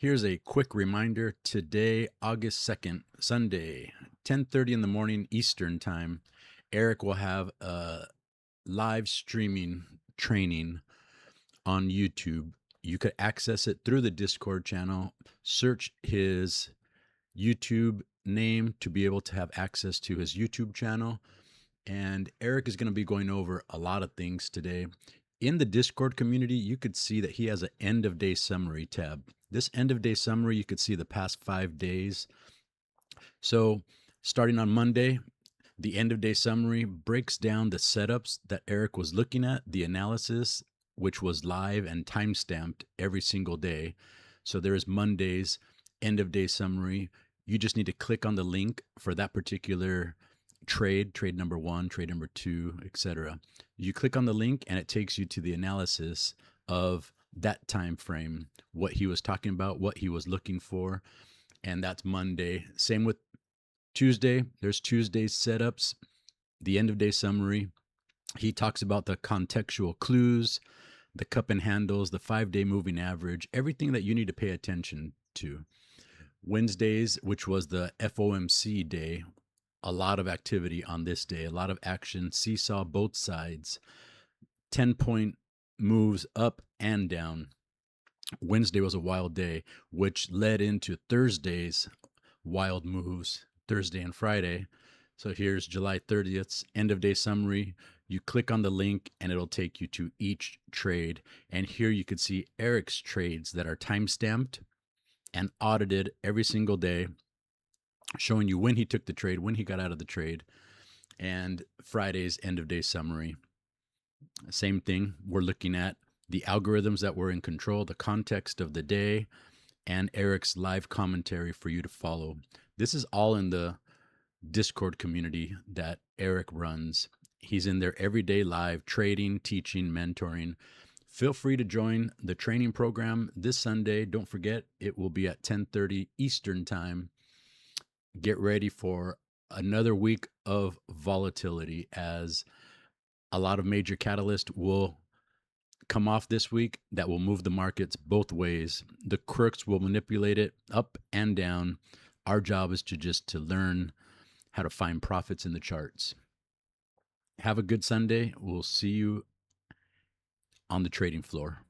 Here's a quick reminder. Today, August 2nd, Sunday, 10:30 in the morning Eastern Time, Eric will have a live streaming training on YouTube. You could access it through the Discord channel. Search his YouTube name to be able to have access to his YouTube channel. And Eric is going to be going over a lot of things today. In the Discord community, you could see that he has an end of day summary tab. This end of day summary, you could see the past 5 days. So starting on Monday, the end of day summary breaks down the setups that Eric was looking at, the analysis, which was live and time stamped every single day. So there is Monday's end of day summary. You just need to click on the link for that particular trade number one, trade number two, etc. You click on the link and it takes you to the analysis of that time frame, what he was talking about, what he was looking for, and that's Monday. Same with Tuesday. There's Tuesday's setups, the end of day summary. He talks about the contextual clues, the cup and handles, the 5 day moving average, everything that you need to pay attention to. Wednesdays, which was the FOMC day, a lot of activity on this day, a lot of action, seesaw both sides, 10-point moves up and down. Wednesday was a wild day, which led into Thursday's wild moves, Thursday and Friday. So here's July 30th's end of day summary. You click on the link and it'll take you to each trade. And here you could see Eric's trades that are time stamped and audited every single day, showing you when he took the trade, when he got out of the trade, and Friday's end of day summary. Same thing. We're looking at the algorithms that were in control, the context of the day, and Eric's live commentary for you to follow. This is all in the Discord community that Eric runs. He's in there every day live, trading, teaching, mentoring. Feel free to join the training program this Sunday. Don't forget, it will be at 10:30 Eastern Time. Get ready for another week of volatility as a lot of major catalysts will come off this week that will move the markets both ways. The crooks will manipulate it up and down. Our job is to learn how to find profits in the charts. Have a good Sunday. We'll see you on the trading floor.